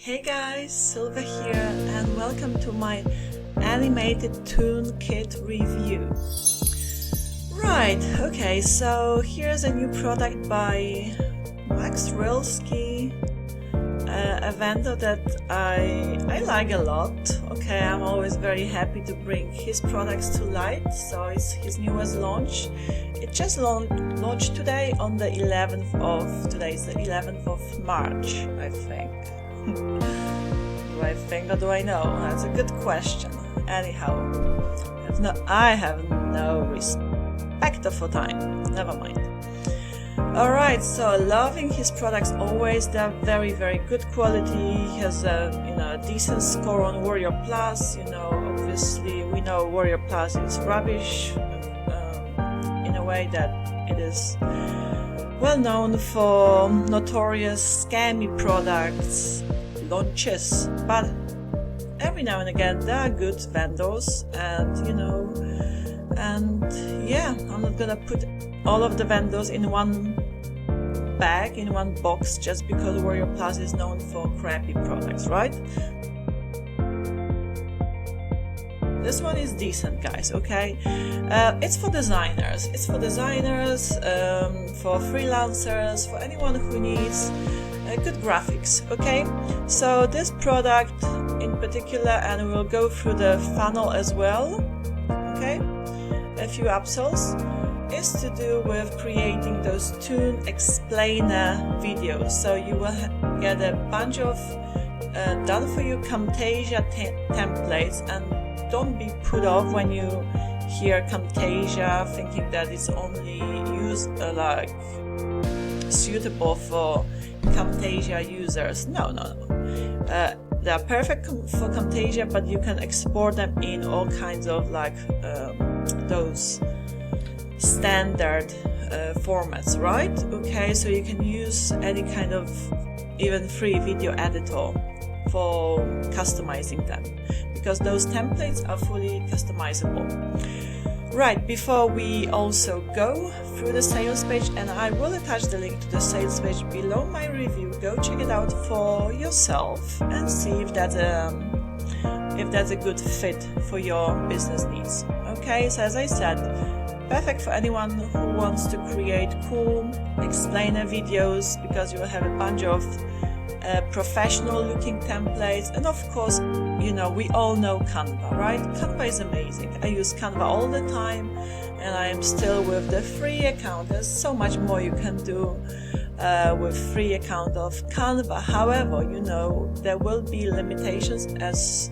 Hey guys, Sylvia here and welcome to my Animated ToonKit review. Right, okay, so here's a new product by Max Rylski, a vendor that I like a lot. Okay, I'm always very happy to bring his products to light, so it's his newest launch. It just launched today on the 11th of, today's the 11th of March, I think. Do I think or do I know? That's a good question. Anyhow, I have no respect for time. Never mind. Alright, so loving his products always. They're very, very good quality. He has a decent score on Warrior Plus. Obviously we know Warrior Plus is rubbish in a way that it is well known for notorious scammy products launches, but every now and again there are good vendors, and yeah, I'm not gonna put all of the vendors in one bag, in one box, just because Warrior Plus is known for crappy products, right? This one is decent, guys, okay? It's for designers. For freelancers, for anyone who needs good graphics, okay? So this product in particular, and we'll go through the funnel as well, okay? A few upsells, is to do with creating those Toon explainer videos. So you will get a bunch of done for you Camtasia templates, and don't be put off when you hear Camtasia thinking that it's only suitable for Camtasia users. No. They are perfect for Camtasia, but you can export them in all kinds of those standard formats, right? Okay, so you can use any kind of even free video editor for customizing them, because those templates are fully customizable. Right, before we also go through the sales page, and I will attach the link to the sales page below my review, go check it out for yourself and see if that's a good fit for your business needs. Okay, so as I said, perfect for anyone who wants to create cool explainer videos, because you will have a bunch of professional looking templates. And of course, we all know Canva, right? Canva is amazing. I use Canva all the time, and I am still with the free account. There's so much more you can do with free account of Canva. However, there will be limitations as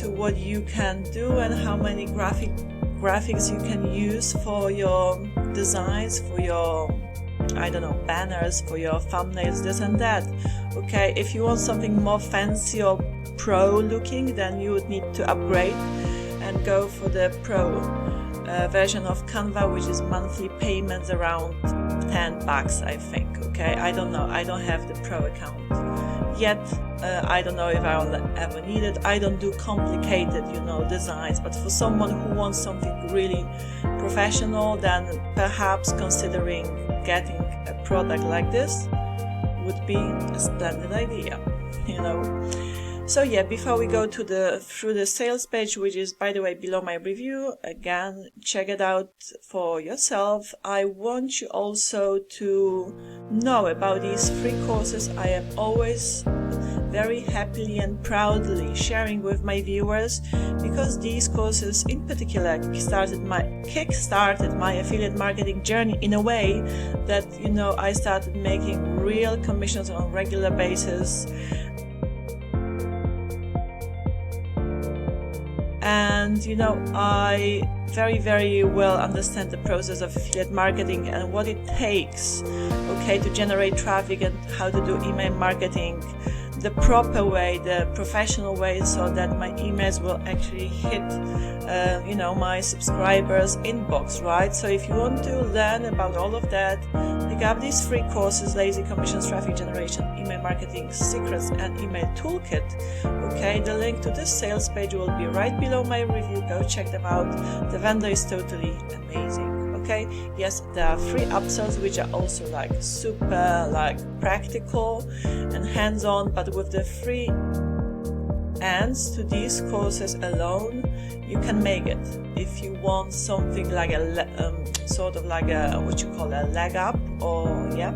to what you can do and how many graphics you can use for your designs, for your banners, for your thumbnails, this and that. Okay, if you want something more fancy or pro looking, then you would need to upgrade and go for the pro version of Canva, which is monthly payments around $10, I think. Okay, I don't know, I don't have the pro account yet. I don't know if I'll ever need it. I don't do complicated designs, but for someone who wants something really professional, then perhaps considering getting a product like this would be a splendid idea, So yeah, before we go through the sales page, which is, by the way, below my review, again, check it out for yourself. I want you also to know about these free courses I am always very happily and proudly sharing with my viewers, because these courses in particular kickstarted my affiliate marketing journey in a way that I started making real commissions on a regular basis. And I very, very well understand the process of affiliate marketing and what it takes, okay, to generate traffic, and how to do email marketing the proper way, the professional way, so that my emails will actually hit my subscribers' inbox, right? So if you want to learn about all of that, pick up these free courses: Lazy Commissions, Traffic Generation, Email Marketing Secrets, and Email Toolkit. Okay, the link to this sales page will be right below my review. Go check them out. The vendor is totally amazing. Okay, yes, there are free upsells which are also like super like practical and hands-on, but with the free ends to these courses alone, you can make it. If you want something like a sort of like a what you call a leg up, or yeah,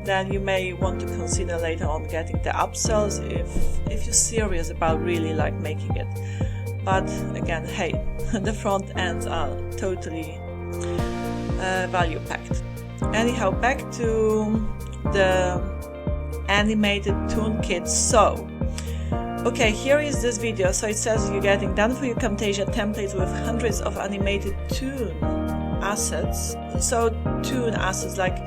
then you may want to consider later on getting the upsells if you're serious about really like making it. But again, hey, the front ends are totally value packed. Anyhow, back to the animated ToonKit. So okay, here is this video. So it says you're getting done for you Camtasia templates with hundreds of animated Toon assets. So Toon assets, like,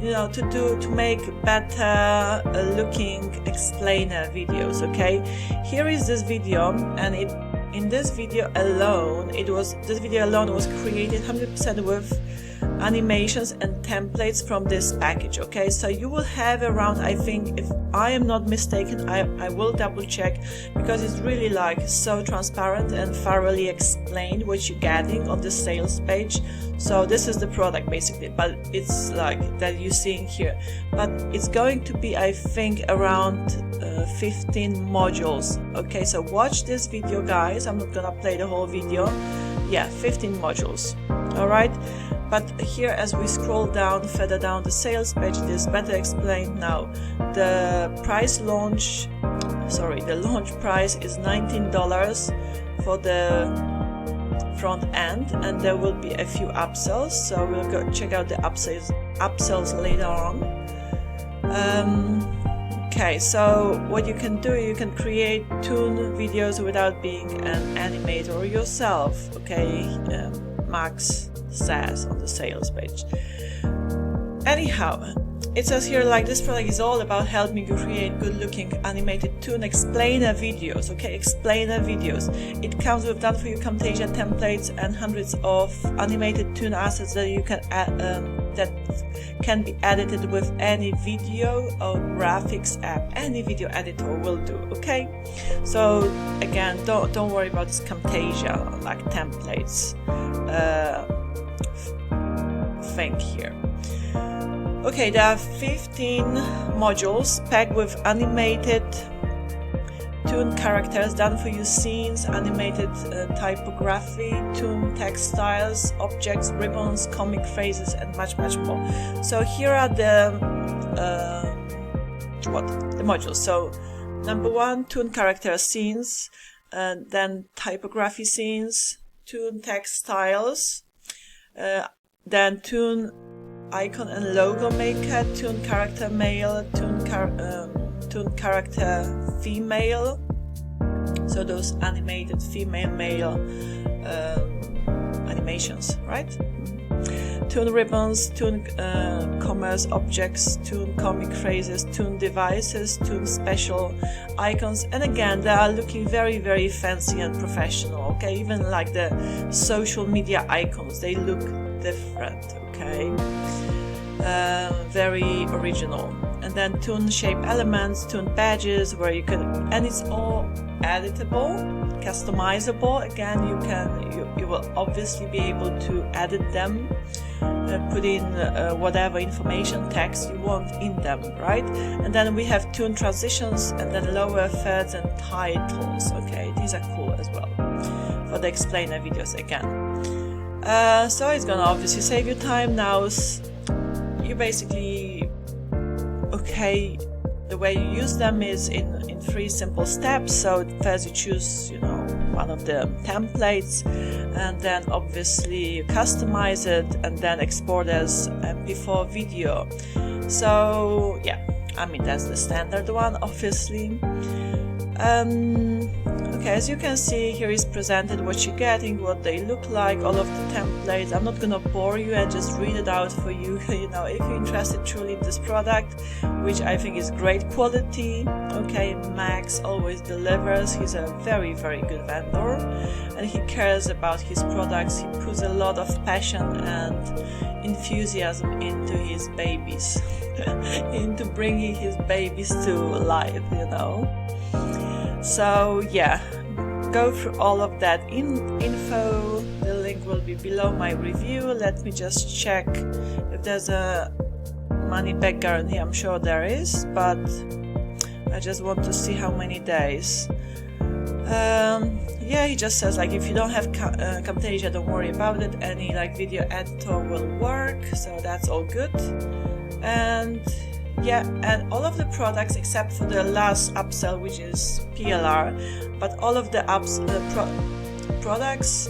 you know, to make better looking explainer videos. Okay, here is this video, and in this video alone was created 100% with animations and templates from this package. Okay, so you will have around, I think, if I am not mistaken, I will double check, because it's really like so transparent and thoroughly explained what you're getting on the sales page. So this is the product basically, but it's like that you're seeing here, but it's going to be, I think, around 15 modules. Okay, so watch this video, guys. I'm not gonna play the whole video. Yeah, 15 modules. All right, but here as we scroll down further down the sales page, it is better explained now. The launch price is $19 for the front end, and there will be a few upsells, so we'll go check out the upsells later on. Okay, so what you can do, you can create Toon videos without being an animator yourself. Okay, Max says on the sales page. Anyhow, it says here, like, this product is all about helping you create good looking animated Toon explainer videos. Okay, explainer videos. It comes with done for you Camtasia templates and hundreds of animated Toon assets that you can add, that can be edited with any video or graphics app. Any video editor will do. Okay, so again, don't worry about this Camtasia like templates thing here. Okay, there are 15 modules packed with animated Toon characters, done for you scenes, animated typography, Toon text styles, objects, ribbons, comic phrases, and much more. So here are the modules. So number 1, Toon character scenes, then typography scenes, Toon text styles, then Toon icon and logo maker, Toon character male, Toon character female, so those animated female male animations, right? Toon ribbons, Toon commerce objects, Toon comic phrases, Toon devices, Toon special icons, and again they are looking very fancy and professional. Okay, even like the social media icons, they look different. Okay, very original. And then Toon shape elements, Toon badges, where you can, and it's all editable, customizable. Again, you will obviously be able to edit them, put in whatever information, text you want in them, right? And then we have Toon transitions, and then lower thirds and titles. Okay, these are cool as well for the explainer videos again. So it's gonna obviously save you time now. You basically, okay, the way you use them is in 3 simple steps. So first you choose, one of the templates, and then obviously you customize it and then export as MP4 video. So yeah, I mean that's the standard one, obviously. Okay, as you can see, here is presented what you're getting, what they look like, all of the templates. I'm not gonna bore you and just read it out for you. If you're interested truly in this product, which I think is great quality. Okay, Max always delivers. He's a very good vendor, and he cares about his products. He puts a lot of passion and enthusiasm into his babies, into bringing his babies to life. So yeah, go through all of that info, the link will be below my review. Let me just check if there's a money back guarantee. I'm sure there is, but I just want to see how many days. Yeah, he just says like if you don't have Camtasia, don't worry about it. Any like video editor will work, so that's all good. And yeah, and all of the products except for the last upsell, which is PLR, but all of the products,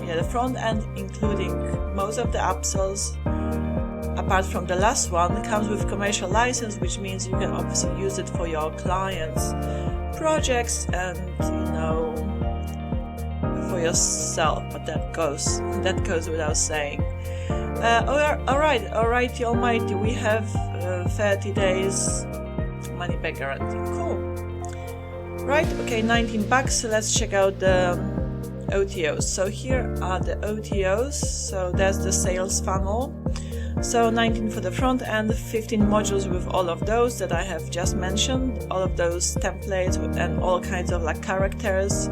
yeah, the front end, including most of the upsells, apart from the last one, comes with commercial license, which means you can obviously use it for your clients' projects and, you know, for yourself. But that goes without saying. Alright, almighty, we have 30 days money back guarantee. Cool. Right, okay, $19. So let's check out the OTOs. So here are the OTOs. So that's the sales funnel. So 19 for the front end, 15 modules with all of those that I have just mentioned, all of those templates and all kinds of like characters.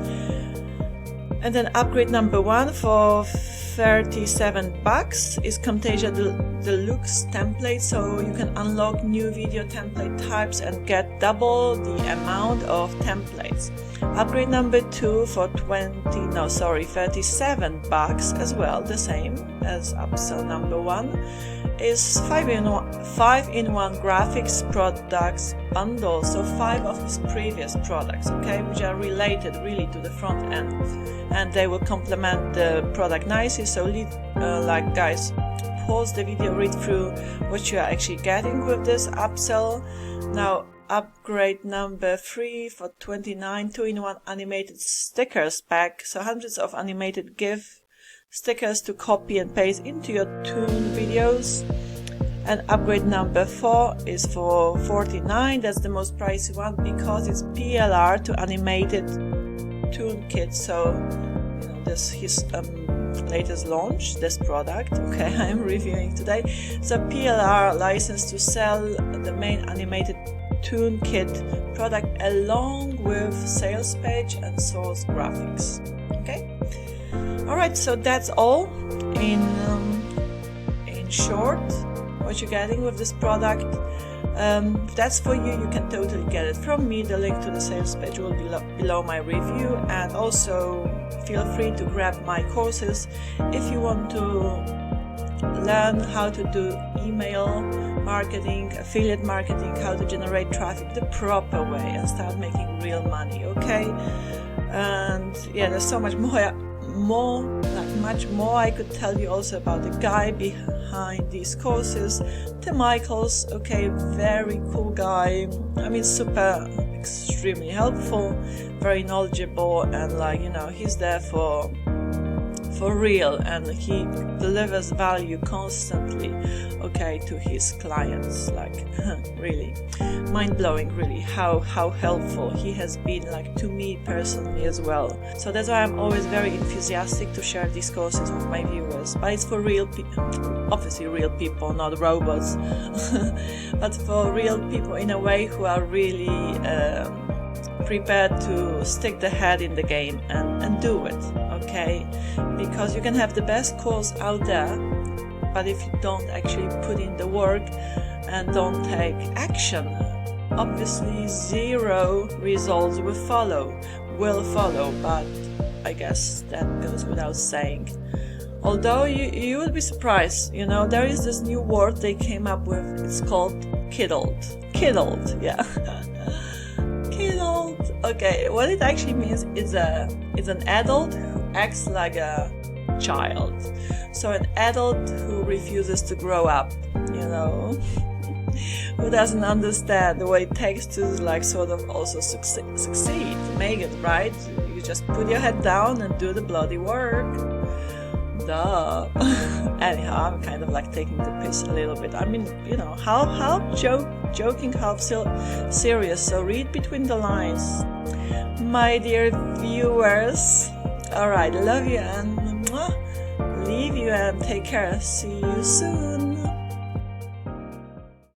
And then upgrade number 1 for $37 is Camtasia Deluxe template, so you can unlock new video template types and get double the amount of templates. Upgrade number 2 for $37 as well, the same as upsell number 1, is 5-in-1 graphics products bundle, so 5 of his previous products, okay, which are related really to the front end, and they will complement the product nicely. So like guys, pause the video, read through what you are actually getting with this upsell. Now upgrade number 3 for $29, 2-in-1 animated stickers pack, so hundreds of animated GIF stickers to copy and paste into your Toon videos. And upgrade number 4 is for $49. That's the most pricey one because it's PLR to Animated ToonKit. So, you know, this his latest launch, this product. Okay, I'm reviewing today. So PLR license to sell the main Animated ToonKit product along with sales page and source graphics. Okay. Alright, so that's all in short what you're getting with this product. If that's for you, you can totally get it from me. The link to the sales page will be below my review, and also feel free to grab my courses if you want to learn how to do email marketing, affiliate marketing, how to generate traffic the proper way and start making real money, okay? And yeah, there's so much much more I could tell you also about the guy behind these courses, Tim Michaels. Okay, very cool guy. I mean, super, extremely helpful, very knowledgeable, and like, you know, he's there for real, and he delivers value constantly, okay, to his clients. Like really mind-blowing, really, how helpful he has been, like, to me personally as well. So that's why I'm always very enthusiastic to share these courses with my viewers. But it's for real people, obviously real people, not robots, but for real people in a way who are really prepared to stick the head in the game and do it, okay? Because you can have the best course out there, but if you don't actually put in the work and don't take action, obviously zero results will follow, but I guess that goes without saying. Although you would be surprised, you know, there is this new word they came up with. It's called kiddled, yeah. Kiddled. Okay, what it actually means is an adult who acts like a child. So an adult who refuses to grow up, you know, who doesn't understand what it takes to, like, sort of also succeed, make it, right? You just put your head down and do the bloody work. Duh. Anyhow, I'm kind of like taking the piss a little bit. I mean, you know, half joking, half serious. So read between the lines, my dear viewers. Alright, love you and leave you and take care. See you soon.